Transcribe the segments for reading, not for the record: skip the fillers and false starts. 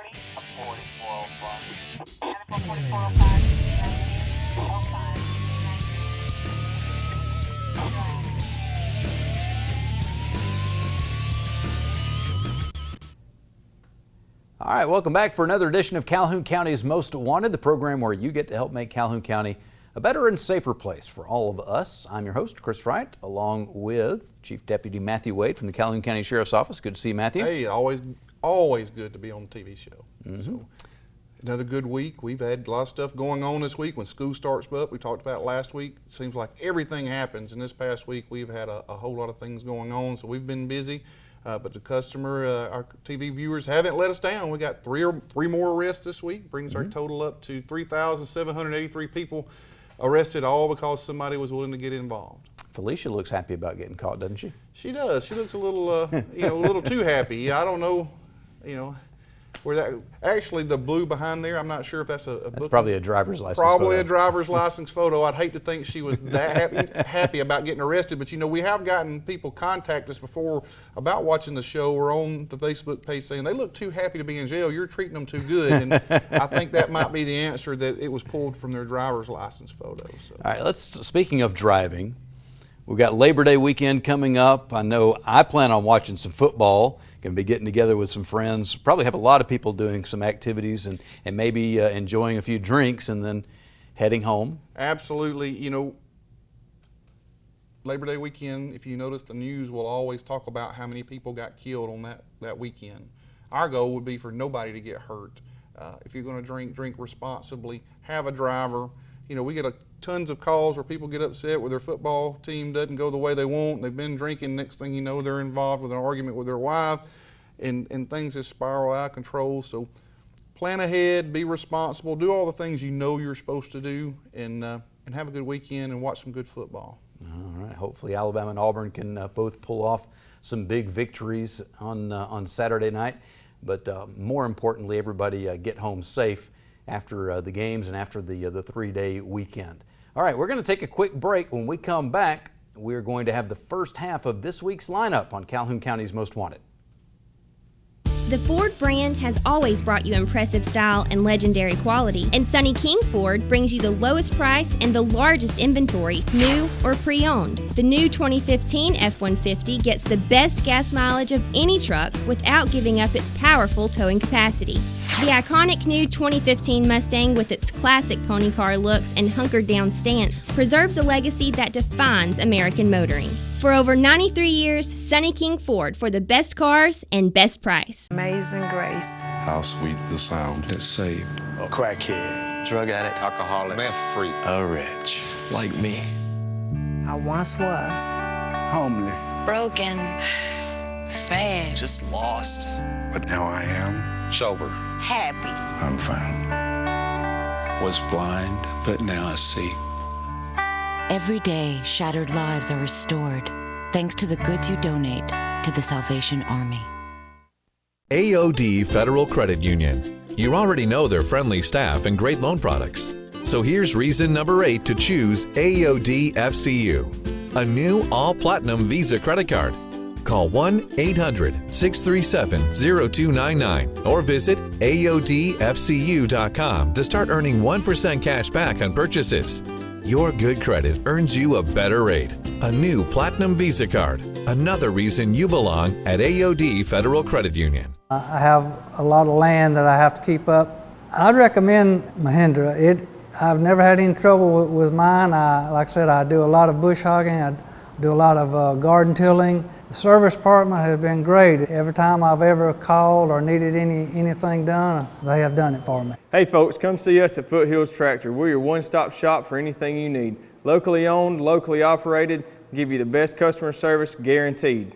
All right, welcome back for another edition of Calhoun County's Most Wanted, the program where you get to help make Calhoun County a better and safer place for all of us. I'm your host, Chris Wright, along with Chief Deputy Matthew Wade from the Calhoun County Sheriff's Office. Good to see you, Matthew. Hey, always good to be on the TV show. So, another good week. We've had a lot of stuff going on this week. When school starts up, we talked about it last week. It seems like everything happens. In this past week, we've had a whole lot of things going on, so we've been busy. But the customer, our TV viewers haven't let us down. We got three more arrests this week, brings our total up to 3,783 people arrested, all because somebody was willing to get involved. Felicia looks happy about getting caught, doesn't she? She does. She looks a little, a little too happy. I don't know, where that, actually the blue behind there, I'm not sure if that's That's probably a driver's license Probably photo. a driver's license photo. I'd hate to think she was that happy about getting arrested, but we have gotten people contact us before about watching the show or on the Facebook page saying they look too happy to be in jail. You're treating them too good, and I think that might be the answer, that it was pulled from their driver's license photo. So. All right, speaking of driving, we've got Labor Day weekend coming up. I know I plan on watching some football. Going to be getting together with some friends. Probably have a lot of people doing some activities and maybe enjoying a few drinks and then heading home. Absolutely. Labor Day weekend, if you notice, the news will always talk about how many people got killed on that weekend. Our goal would be for nobody to get hurt. If you're going to drink responsibly, have a driver. We get tons of calls where people get upset where their football team doesn't go the way they want. They've been drinking. Next thing you know, they're involved with an argument with their wife, and things just spiral out of control. So plan ahead, be responsible, do all the things you're supposed to do, and have a good weekend and watch some good football. All right. Hopefully Alabama and Auburn can both pull off some big victories on Saturday night. But more importantly, everybody get home safe after the games and after the 3-day weekend. All right, we're going to take a quick break. When we come back, we're going to have the first half of this week's lineup on Calhoun County's Most Wanted. The Ford brand has always brought you impressive style and legendary quality, and Sonny King Ford brings you the lowest price and the largest inventory, new or pre-owned. The new 2015 F-150 gets the best gas mileage of any truck without giving up its powerful towing capacity. The iconic new 2015 Mustang, with its classic pony car looks and hunkered down stance, preserves a legacy that defines American motoring. For over 93 years, Sonny King Ford, for the best cars and best price. Amazing grace. How sweet the sound that saved a crackhead, drug addict, alcoholic, meth freak, a rich like me. I once was homeless, broken, sad, just lost. but now I am Sober, happy. I'm found. Was blind, but now I see. Every day, shattered lives are restored thanks to the goods you donate to the Salvation Army. AOD Federal Credit Union. You already know their friendly staff and great loan products. So here's reason number 8 to choose AOD FCU, a new all-platinum Visa credit card. Call 1-800-637-0299 or visit AODFCU.com to start earning 1% cash back on purchases. Your good credit earns you a better rate. A new Platinum Visa card. Another reason you belong at AOD Federal Credit Union. I have a lot of land that I have to keep up. I'd recommend Mahindra. I've never had any trouble with mine. Like I said, I do a lot of bush hogging. I do a lot of garden tilling. The service department has been great. Every time I've ever called or needed anything done, they have done it for me. Hey folks, come see us at Foothills Tractor. We're your one-stop shop for anything you need. Locally owned, locally operated, give you the best customer service guaranteed.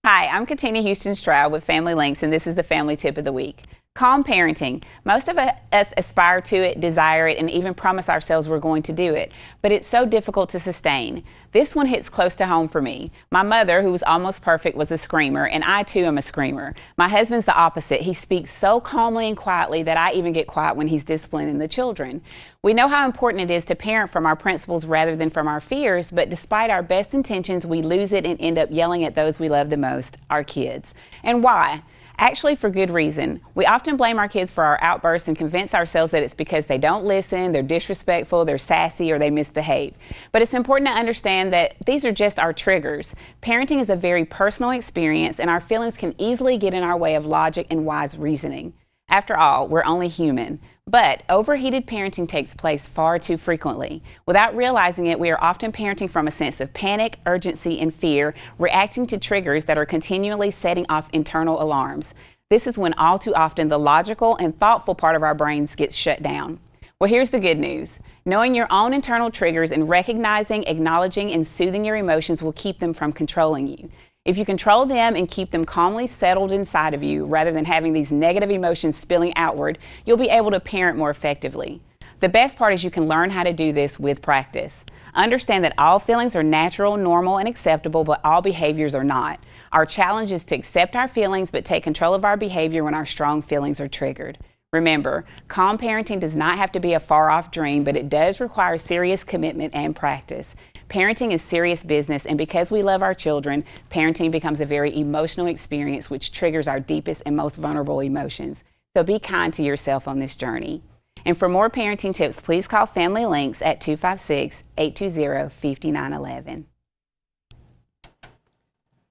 Hi, I'm Katina Houston Stroud with Family Links, and this is the Family Tip of the Week. Calm parenting. Most of us aspire to it, desire it, and even promise ourselves we're going to do it, but it's so difficult to sustain. This one hits close to home for me. My mother, who was almost perfect, was a screamer, and I too am a screamer. My husband's the opposite. He speaks so calmly and quietly that I even get quiet when he's disciplining the children. We know how important it is to parent from our principles rather than from our fears, but despite our best intentions, we lose it and end up yelling at those we love the most, our kids. And why? Actually, for good reason. We often blame our kids for our outbursts and convince ourselves that it's because they don't listen, they're disrespectful, they're sassy, or they misbehave. But it's important to understand that these are just our triggers. Parenting is a very personal experience, and our feelings can easily get in our way of logic and wise reasoning. After all, we're only human. But overheated parenting takes place far too frequently. Without realizing it, we are often parenting from a sense of panic, urgency, and fear, reacting to triggers that are continually setting off internal alarms. This is when all too often the logical and thoughtful part of our brains gets shut down. Well, here's the good news. Knowing your own internal triggers and recognizing, acknowledging, and soothing your emotions will keep them from controlling you. If you control them and keep them calmly settled inside of you, rather than having these negative emotions spilling outward, you'll be able to parent more effectively. The best part is you can learn how to do this with practice. Understand that all feelings are natural, normal, and acceptable, but all behaviors are not. Our challenge is to accept our feelings, but take control of our behavior when our strong feelings are triggered. Remember, calm parenting does not have to be a far-off dream, but it does require serious commitment and practice. Parenting is serious business, and because we love our children, parenting becomes a very emotional experience which triggers our deepest and most vulnerable emotions. So be kind to yourself on this journey. And for more parenting tips, please call Family Links at 256-820-5911.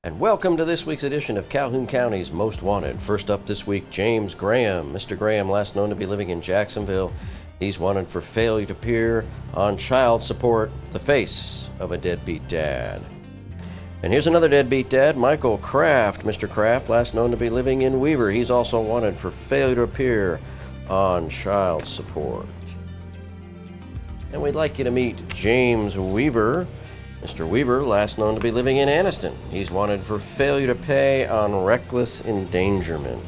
And welcome to this week's edition of Calhoun County's Most Wanted. First up this week, James Graham. Mr. Graham, last known to be living in Jacksonville. He's wanted for failure to appear on child support, the face of a deadbeat dad. And here's another deadbeat dad, Michael Kraft. Mr. Kraft, last known to be living in Weaver. He's also wanted for failure to appear on child support. And we'd like you to meet James Weaver. Mr. Weaver, last known to be living in Anniston. He's wanted for failure to pay on reckless endangerment.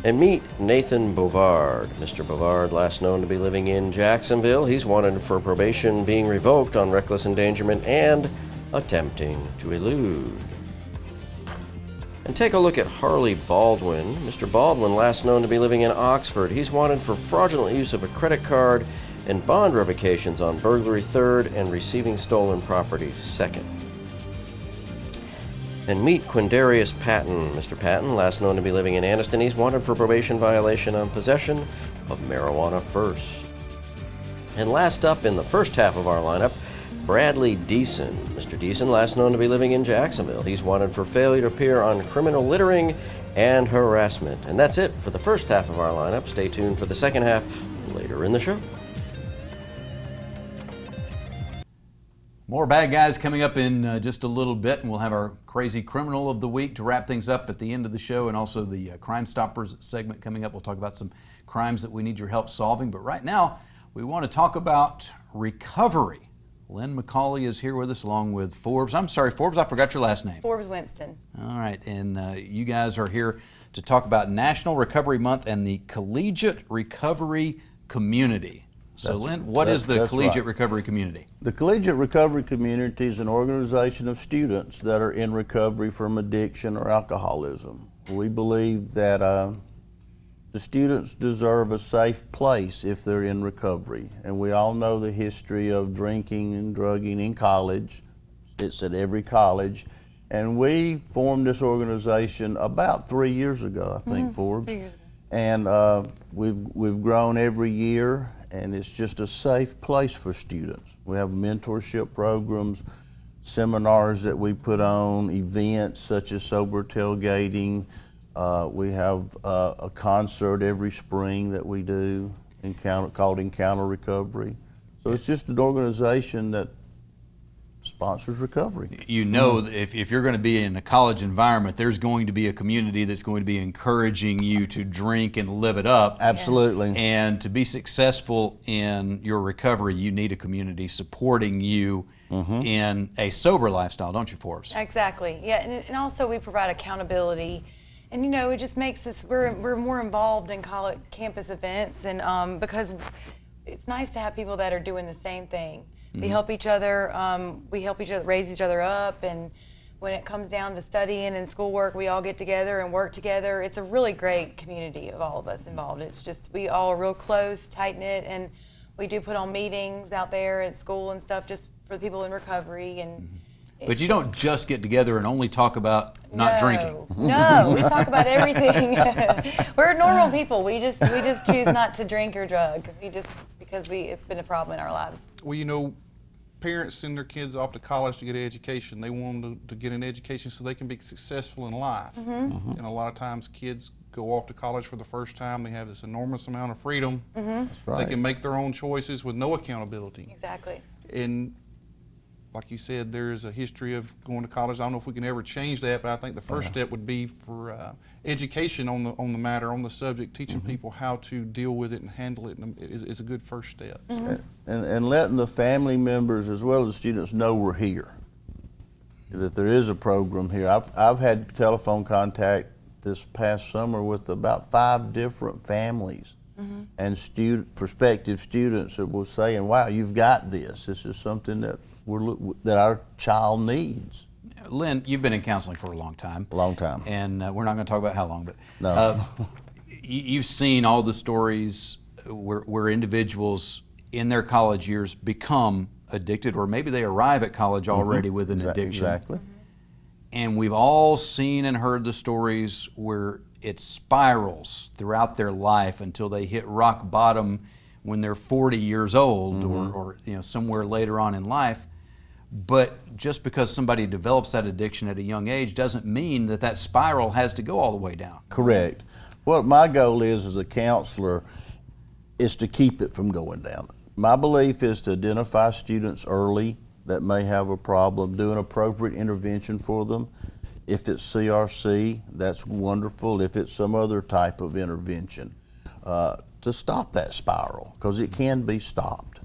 And meet Nathan Bovard. Mr. Bovard, last known to be living in Jacksonville. He's wanted for probation being revoked on reckless endangerment and attempting to elude. And take a look at Harley Baldwin. Mr. Baldwin, last known to be living in Oxford. He's wanted for fraudulent use of a credit card and bond revocations on burglary third and receiving stolen property second. And meet Quindarius Patton. Mr. Patton, last known to be living in Anniston, he's wanted for probation violation on possession of marijuana first. And last up in the first half of our lineup, Bradley Deason. Mr. Deason, last known to be living in Jacksonville. He's wanted for failure to appear on criminal littering and harassment. And that's it for the first half of our lineup. Stay tuned for the second half later in the show. More bad guys coming up in just a little bit, and we'll have our crazy criminal of the week to wrap things up at the end of the show, and also the Crime Stoppers segment coming up. We'll talk about some crimes that we need your help solving. But right now, we want to talk about recovery. Lynn McCauley is here with us along with Forbes. I'm sorry, Forbes, I forgot your last name. Forbes Winston. All right, and you guys are here to talk about National Recovery Month and the Collegiate Recovery Community. So Lynn, what is the Collegiate Recovery Community? The Collegiate Recovery Community is an organization of students that are in recovery from addiction or alcoholism. We believe that the students deserve a safe place if they're in recovery. And we all know the history of drinking and drugging in college. It's at every college. And we formed this organization about 3 years ago, I think, Forbes. 3 years ago. And we've grown every year. And it's just a safe place for students. We have mentorship programs, seminars that we put on, events such as sober tailgating. We have a concert every spring that we do called Encounter Recovery. So it's just an organization that sponsors recovery. You know, if you're going to be in a college environment, there's going to be a community that's going to be encouraging you to drink and live it up. Absolutely. And to be successful in your recovery, you need a community supporting you in a sober lifestyle, don't you, Forbes? Exactly. Yeah, and also we provide accountability And you know, it just makes us, we're more involved in college campus events, and because it's nice to have people that are doing the same thing. We help each other, raise each other up, and when it comes down to studying and schoolwork, we all get together and work together. It's a really great community of all of us involved. It's just, we all are real close, tight-knit, and we do put on meetings out there at school and stuff just for the people in recovery. And But you don't just get together and only talk about not drinking. No, we talk about everything. We're normal people. We just choose not to drink or drug. Because it's been a problem in our lives. Well, you know, parents send their kids off to college to get an education. They want them to get an education so they can be successful in life. And a lot of times kids go off to college for the first time. They have this enormous amount of freedom. That's right. They can make their own choices with no accountability. Exactly. And like you said, there's a history of going to college. I don't know if we can ever change that, but I think the first step would be for education on the matter, on the subject, teaching people how to deal with it and handle it is a good first step. And letting the family members as well as students know we're here, that there is a program here. I've had telephone contact this past summer with about 5 different families and prospective students that were saying, wow, you've got this. This is something that our child needs. Lynn, you've been in counseling for a long time. A long time. And we're not going to talk about how long, but no. You've seen all the stories where individuals in their college years become addicted, or maybe they arrive at college already with an addiction. Exactly. And we've all seen and heard the stories where it spirals throughout their life until they hit rock bottom when they're 40 years old or somewhere later on in life. But just because somebody develops that addiction at a young age doesn't mean that spiral has to go all the way down. Correct. What my goal is as a counselor is to keep it from going down. My belief is to identify students early that may have a problem, do an appropriate intervention for them. If it's CRC, that's wonderful. If it's some other type of intervention, to stop that spiral, because it can be stopped.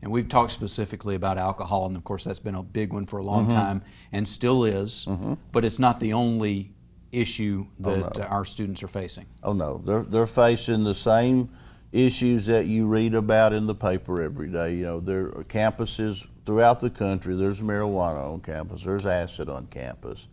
And we've talked specifically about alcohol, and of course that's been a big one for a long time and still is, but it's not the only issue that our students are facing. Oh no, they're facing the same issues that you read about in the paper every day. You know, there are campuses throughout the country, there's marijuana on campus, there's acid on campus.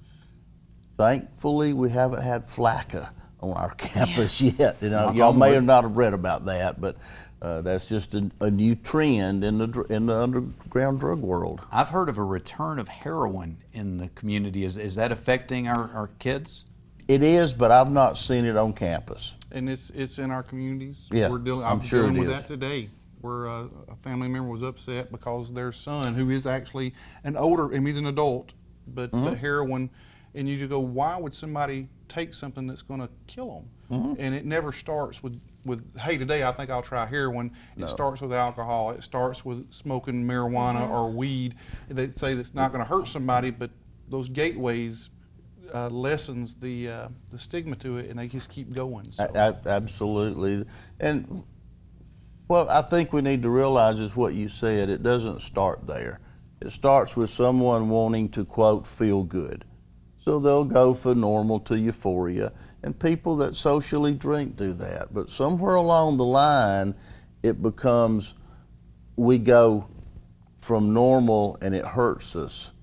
Thankfully, we haven't had flakka on our campus yet. You know, y'all may or not have read about that, but that's just a new trend in the underground drug world. I've heard of a return of heroin in the community. Is that affecting our kids? It is, but I've not seen it on campus. And it's in our communities. Yeah, I'm dealing with that today, where a family member was upset because their son, who is actually he's an adult, but heroin, and you just go, why would somebody take something that's going to kill them? And it never starts with, hey, today I think I'll try heroin. It starts with alcohol. It starts with smoking marijuana or weed. They say that's not going to hurt somebody, but those gateways lessens the stigma to it, and they just keep going. So. Absolutely. And what I think we need to realize is what you said. It doesn't start there. It starts with someone wanting to, quote, feel good. So they'll go from normal to euphoria, and people that socially drink do that. But somewhere along the line, it becomes, we go from normal and it hurts us,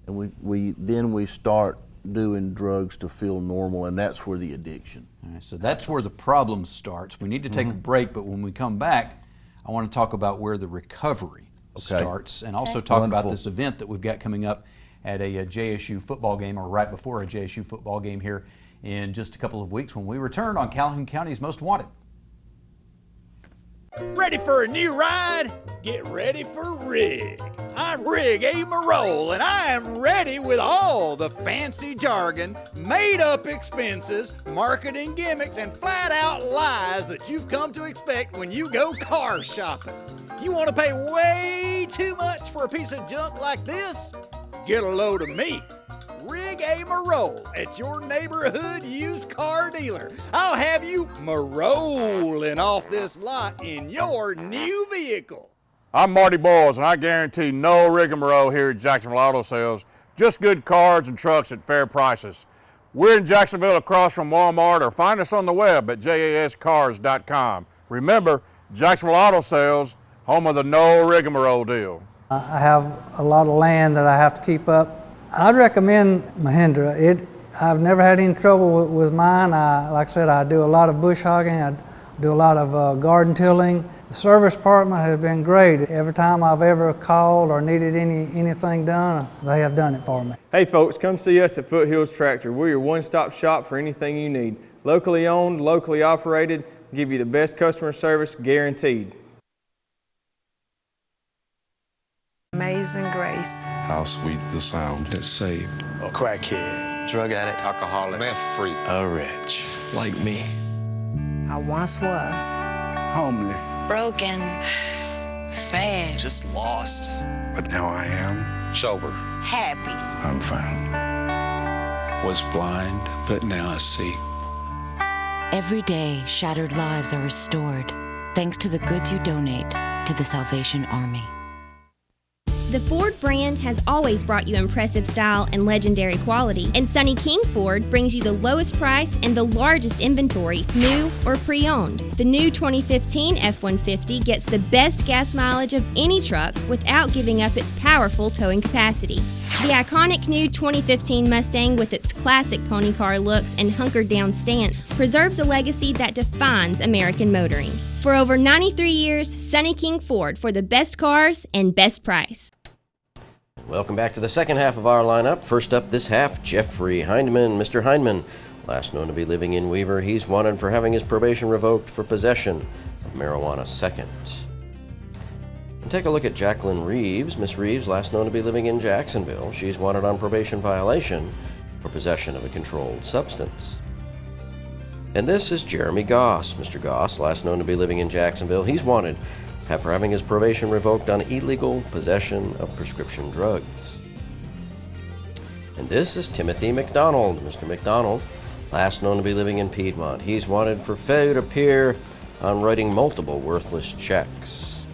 and then we start doing drugs to feel normal, and that's where the addiction. All right, so that's where the problem starts. We need to take a break, but when we come back, I want to talk about where the recovery starts, and also talk about this event that we've got coming up at a JSU football game, or right before a JSU football game here in just a couple of weeks when we return on Calhoun County's Most Wanted. Ready for a new ride? Get ready for Rig. I'm Rig A. Marole, and I am ready with all the fancy jargon, made-up expenses, marketing gimmicks, and flat-out lies that you've come to expect when you go car shopping. You want to pay way too much for a piece of junk like this? Get a load of me, Rig A. Marole, at your neighborhood used car dealer. I'll have you marolling off this lot in your new vehicle. I'm Marty Boyles, and I guarantee no rigmarole here at Jacksonville Auto Sales. Just good cars and trucks at fair prices. We're in Jacksonville across from Walmart, or find us on the web at jascars.com. Remember, Jacksonville Auto Sales, home of the no rigmarole deal. I have a lot of land that I have to keep up. I'd recommend Mahindra. I've never had any trouble with mine. Like I said, I do a lot of bush hogging. I do a lot of garden tilling. The service department has been great. Every time I've ever called or needed anything done, they have done it for me. Hey folks, come see us at Foothills Tractor. We're your one-stop shop for anything you need. Locally owned, locally operated, give you the best customer service guaranteed. Amazing grace. How sweet the sound that saved A crackhead, drug addict, alcoholic, meth freak, a wretch like me. I once was. Homeless, Broken. Sad. just lost. But now I am sober. Happy. I'm found. Was blind, but now I see. Every day, shattered lives are restored thanks to the goods you donate to the Salvation Army. The Ford brand has always brought you impressive style and legendary quality, and Sonny King Ford brings you the lowest price and the largest inventory, new or pre-owned. The new 2015 F-150 gets the best gas mileage of any truck without giving up its powerful towing capacity. The iconic new 2015 Mustang, with its classic pony car looks and hunkered down stance, preserves a legacy that defines American motoring. For over 93 years, Sonny King Ford, for the best cars and best price. Welcome back to the second half of our lineup. First up this half, Jeffrey Hindman. Mr. Hindman, last known to be living in Weaver, he's wanted for having his probation revoked for possession of marijuana second. And take a look at Jacqueline Reeves. Miss Reeves, last known to be living in Jacksonville. She's wanted on probation violation for possession of a controlled substance. And this is Jeremy Goss. Mr. Goss, last known to be living in Jacksonville, he's wanted for having his probation revoked on illegal possession of prescription drugs. And this is Timothy McDonald. Mr. McDonald, last known to be living in Piedmont, he's wanted for failure to appear on writing multiple worthless checks.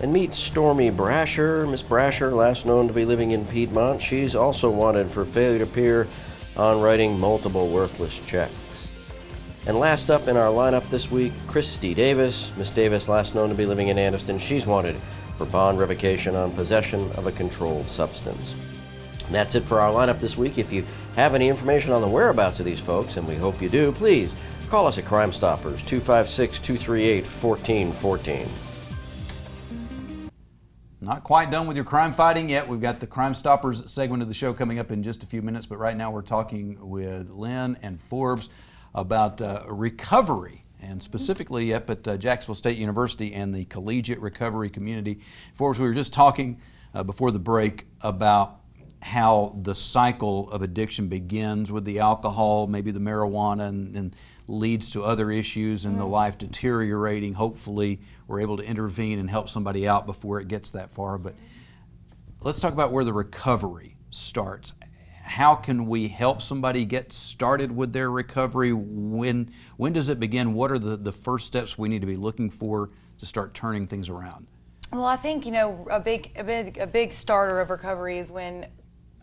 And meet Stormy Brasher. Miss Brasher, last known to be living in Piedmont, she's also wanted for failure to appear on writing multiple worthless checks. And last up in our lineup this week, Christy Davis. Miss Davis, last known to be living in Anniston, she's wanted for bond revocation on possession of a controlled substance. And that's it for our lineup this week. If you have any information on the whereabouts of these folks, and we hope you do, please call us at Crime Stoppers, 256-238-1414. Not quite done with your crime fighting yet. We've got the Crime Stoppers segment of the show coming up in just a few minutes, but right now we're talking with Lynn and Forbes about recovery, and specifically up at Jacksonville State University and the collegiate recovery community. Forbes, we were just talking before the break about how the cycle of addiction begins with the alcohol, maybe the marijuana, and leads to other issues and the life deteriorating. Hopefully we're able to intervene and help somebody out before it gets that far. But let's talk about where the recovery starts. How can we help somebody get started with their recovery? When does it begin? What are the first steps we need to be looking for to start turning things around? Well, I think, a big starter of recovery is when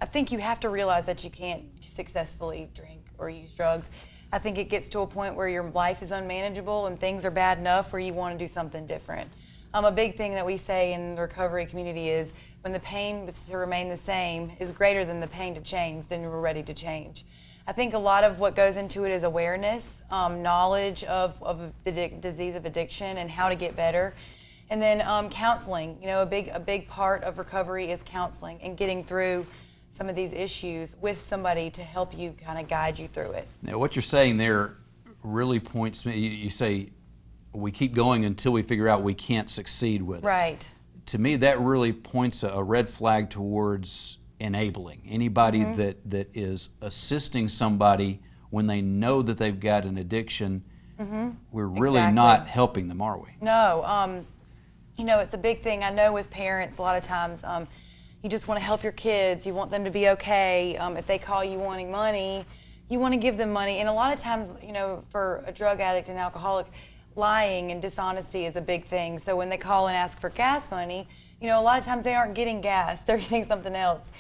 I think you have to realize that you can't successfully drink or use drugs. I think it gets to a point where your life is unmanageable and things are bad enough where you want to do something different. A big thing that we say in the recovery community is when the pain to remain the same is greater than the pain to change, then we're ready to change. I think a lot of what goes into it is awareness, knowledge of the disease of addiction and how to get better. And then counseling. A big part of recovery is counseling and getting through some of these issues with somebody to help you kind of guide you through it. Now, what you're saying there really points me, you say we keep going until we figure out we can't succeed with it. Right. To me, that really points a red flag towards enabling. Anybody that is assisting somebody when they know that they've got an addiction, we're really not helping them, are we? No. It's a big thing. I know with parents, a lot of times, you just want to help your kids. You want them to be okay. If they call you wanting money, you want to give them money. And a lot of times, for a drug addict and alcoholic, lying and dishonesty is a big thing. So when they call and ask for gas money, a lot of times they aren't getting gas. They're getting something else.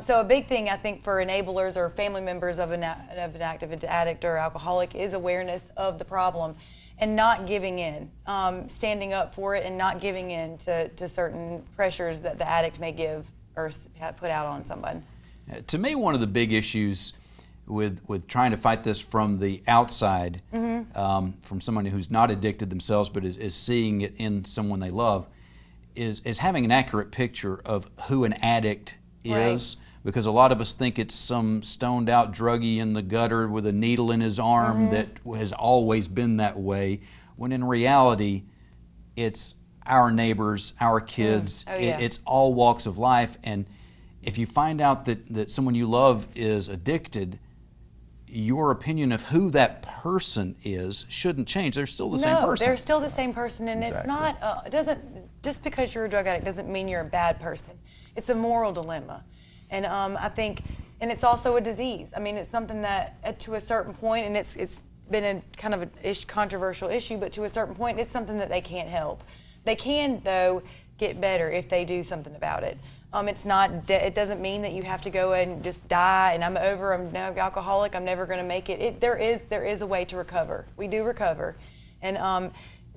So a big thing, I think, for enablers or family members of an active addict or alcoholic is awareness of the problem and not giving in, standing up for it and not giving in to certain pressures that the addict may give or put out on someone. To me, one of the big issues with trying to fight this from the outside, from someone who's not addicted themselves but is seeing it in someone they love, is having an accurate picture of who an addict is, because a lot of us think it's some stoned out druggie in the gutter with a needle in his arm that has always been that way, when in reality it's our neighbors, our kids, it's all walks of life. And if you find out that someone you love is addicted, your opinion of who that person is shouldn't change. They're still the same person. No, they're still the same person, and it's not, it doesn't, just because you're a drug addict doesn't mean you're a bad person. It's a moral dilemma. And I think, and it's also a disease. I mean, it's something that to a certain point, and it's been a kind of a controversial issue, but to a certain point, it's something that they can't help. They can, though, get better if they do something about it. It's not, it doesn't mean that you have to go and just die and I'm now alcoholic, I'm never going to make it. There is a way to recover. We do recover. And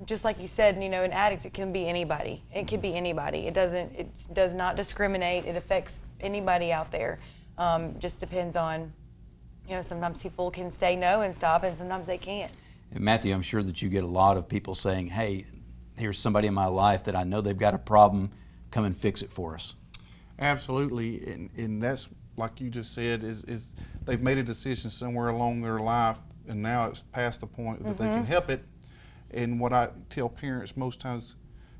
just like you said, you know, an addict, it can be anybody. It can be anybody. It does not discriminate. It affects anybody out there. Just depends on, you know, sometimes people can say no and stop, and sometimes they can't. And Matthew, I'm sure that you get a lot of people saying, hey, here's somebody in my life that I know they've got a problem, come and fix it for us. Absolutely, and that's, like you just said, is they've made a decision somewhere along their life, and now it's past the point that they can help it. And what I tell parents most times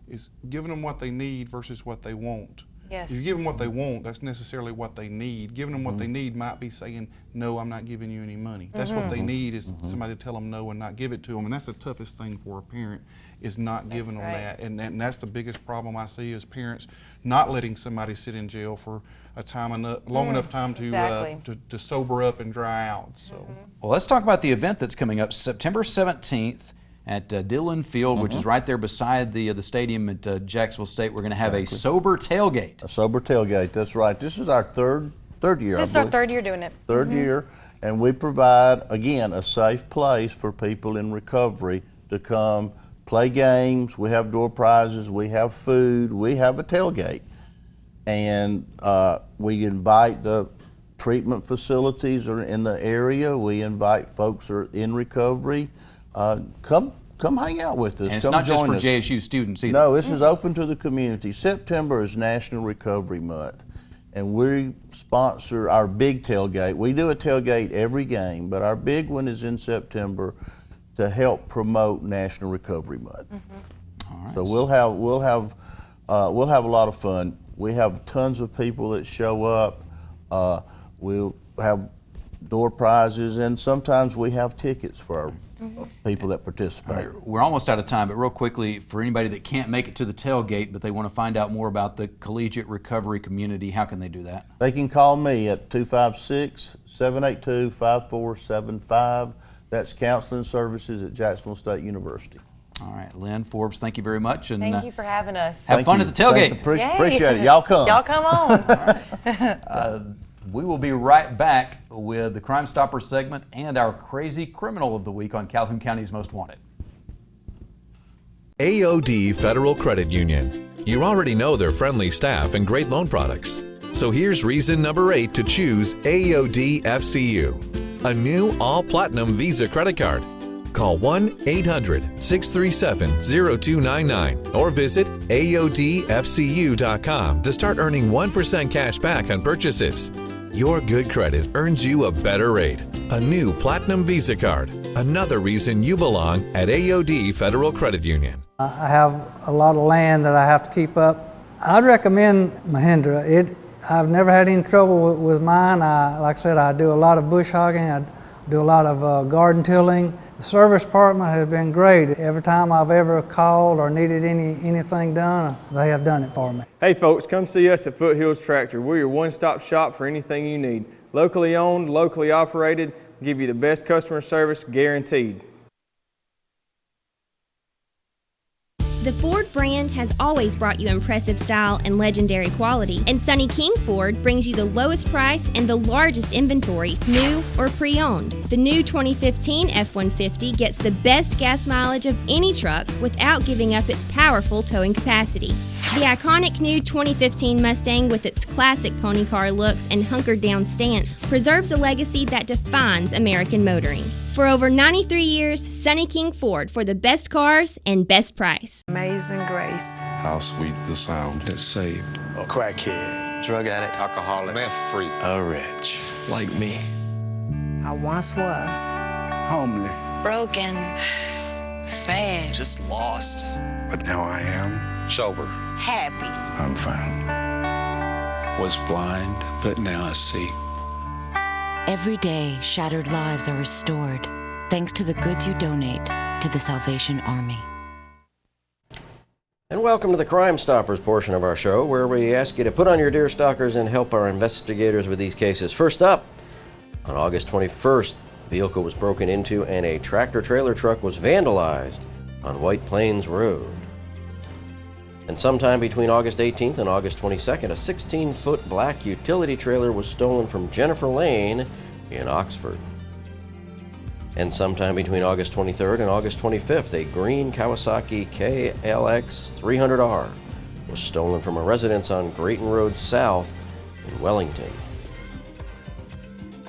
is giving them what they need versus what they want. Yes. If you give them what they want, that's necessarily what they need. Giving them what they need might be saying, no, I'm not giving you any money. That's what they need, is somebody to tell them no and not give it to them. And that's the toughest thing for a parent, is not giving them that. And that's the biggest problem I see, is parents not letting somebody sit in jail for a time long enough time to sober up and dry out. So. Well, let's talk about the event that's coming up September 17th. At Dillon Field, which is right there beside the stadium at Jacksonville State. We're going to have a sober tailgate. A sober tailgate, that's right. This is our third year. This is our third year doing it. Third year, and we provide, again, a safe place for people in recovery to come play games. We have door prizes, we have food, we have a tailgate. And we invite the treatment facilities are in the area. We invite folks who are in recovery. Come hang out with us. And it's come not just for us. JSU students either. No, this is open to the community. September is National Recovery Month, and we sponsor our big tailgate. We do a tailgate every game, but our big one is in September to help promote National Recovery Month. All right. So we'll have a lot of fun. We have tons of people that show up. We'll have door prizes, and sometimes we have tickets for our people that participate. Right, we're almost out of time, but real quickly, for anybody that can't make it to the tailgate, but they want to find out more about the collegiate recovery community, how can they do that? They can call me at 256-782-5475. That's counseling services at Jacksonville State University. All right, Lynn Forbes, thank you very much. And thank you for having us. Have fun at the tailgate. Appreciate it. Y'all come. Y'all come on. We will be right back with the Crime Stopper segment and our crazy criminal of the week on Calhoun County's Most Wanted. AOD Federal Credit Union. You already know their friendly staff and great loan products. So here's reason number 8 to choose AOD FCU, a new all-platinum Visa credit card. Call 1-800-637-0299 or visit AODFCU.com to start earning 1% cash back on purchases. Your good credit earns you a better rate. A new Platinum Visa card. Another reason you belong at AOD Federal Credit Union. I have a lot of land that I have to keep up. I'd recommend Mahindra. I've never had any trouble with mine. Like I said, I do a lot of bush hogging. I do a lot of garden tilling. The service department has been great. Every time I've ever called or needed anything done, they have done it for me. Hey folks, come see us at Foothills Tractor. We're your one-stop shop for anything you need. Locally owned, locally operated, give you the best customer service guaranteed. The Ford brand has always brought you impressive style and legendary quality, and Sonny King Ford brings you the lowest price and the largest inventory, new or pre-owned. The new 2015 F-150 gets the best gas mileage of any truck without giving up its powerful towing capacity. The iconic new 2015 Mustang, with its classic pony car looks and hunkered down stance, preserves a legacy that defines American motoring. For over 93 years, Sonny King Ford, for the best cars and best price. Amazing grace. How sweet the sound that saved A crackhead, drug addict, alcoholic, meth freak, a wretch like me. I once was. Homeless, Broken. Sad. just lost. But now I am sober. Happy. I'm found. Was blind, but now I see. Every day, shattered lives are restored thanks to the goods you donate to the Salvation Army. And welcome to the Crime Stoppers portion of our show, where we ask you to put on your deer stalkers and help our investigators with these cases. First up, on August 21st, a vehicle was broken into and a tractor-trailer truck was vandalized on White Plains Road. And sometime between August 18th and August 22nd, a 16-foot black utility trailer was stolen from Jennifer Lane in Oxford. And sometime between August 23rd and August 25th, a green Kawasaki KLX 300R was stolen from a residence on Grayton Road South in Wellington.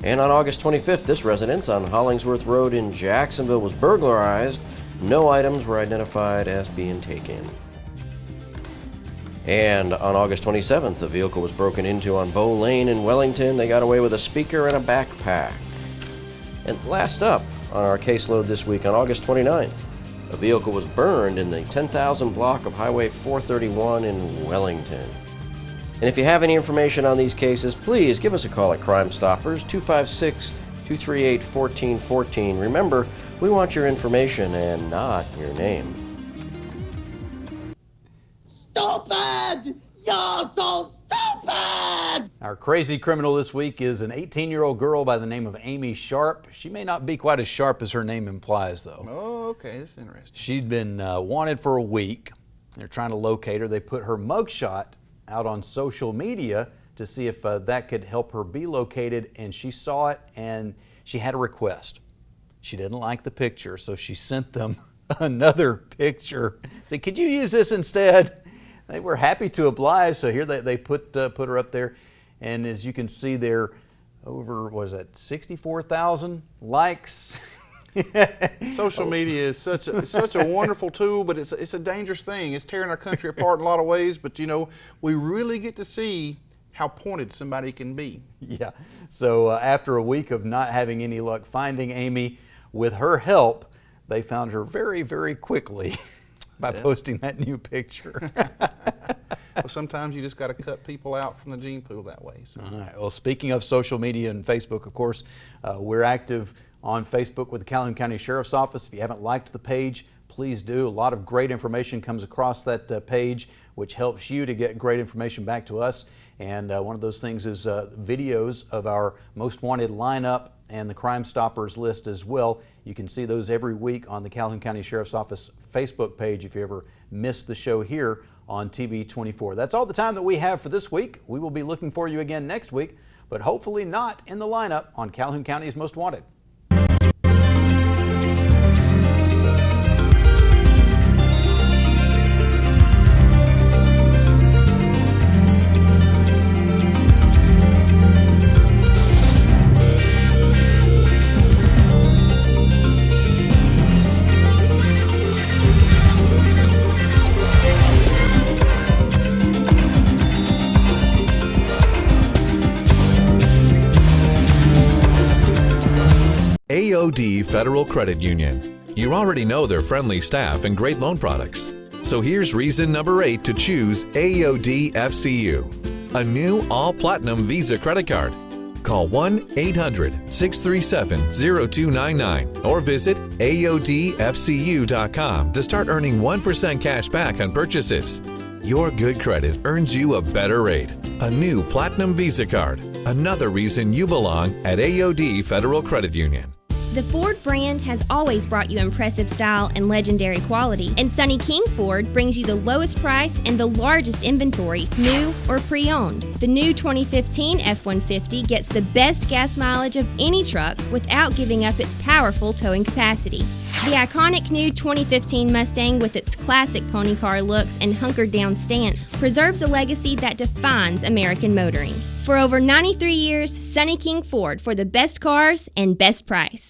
And on August 25th, this residence on Hollingsworth Road in Jacksonville was burglarized. No items were identified as being taken. And on August 27th, a vehicle was broken into on Bow Lane in Wellington. They got away with a speaker and a backpack. And last up on our caseload this week, on August 29th, a vehicle was burned in the 10,000 block of Highway 431 in Wellington. And if you have any information on these cases, please give us a call at Crime Stoppers, 256-238-1414. Remember, we want your information and not your name. Stupid! You're so stupid! Our crazy criminal this week is an 18-year-old girl by the name of Amy Sharp. She may not be quite as sharp as her name implies, though. Oh, okay, that's interesting. She'd been wanted for a week. They're trying to locate her. They put her mugshot out on social media to see if that could help her be located, and she saw it and she had a request. She didn't like the picture, so she sent them another picture. Said, could you use this instead? They were happy to oblige, so here they put her up there, and as you can see there, over, what is that, 64,000 likes. Social media is such a wonderful tool, but it's a dangerous thing. It's tearing our country apart in a lot of ways, but you know, we really get to see how pointed somebody can be. Yeah, so after a week of not having any luck finding Amy, with her help, they found her very, very quickly by posting that new picture. Well, sometimes you just got to cut people out from the gene pool that way. So. All right, well, speaking of social media and Facebook, of course, we're active on Facebook with the Calhoun County Sheriff's Office. If you haven't liked the page, please do. A lot of great information comes across that page, which helps you to get great information back to us. And one of those things is videos of our most wanted lineup and the Crime Stoppers list as well. You can see those every week on the Calhoun County Sheriff's Office Facebook page if you ever miss the show here on TV 24. That's all the time that we have for this week. We will be looking for you again next week, but hopefully not in the lineup on Calhoun County's Most Wanted. AOD Federal Credit Union. You already know their friendly staff and great loan products. So here's reason number 8 to choose AOD FCU, a new all-platinum Visa credit card. Call 1-800-637-0299 or visit AODFCU.com to start earning 1% cash back on purchases. Your good credit earns you a better rate. A new Platinum Visa card. Another reason you belong at AOD Federal Credit Union. The Ford brand has always brought you impressive style and legendary quality, and Sonny King Ford brings you the lowest price and the largest inventory, new or pre-owned. The new 2015 F-150 gets the best gas mileage of any truck without giving up its powerful towing capacity. The iconic new 2015 Mustang, with its classic pony car looks and hunkered down stance, preserves a legacy that defines American motoring. For over 93 years, Sonny King Ford, for the best cars and best price.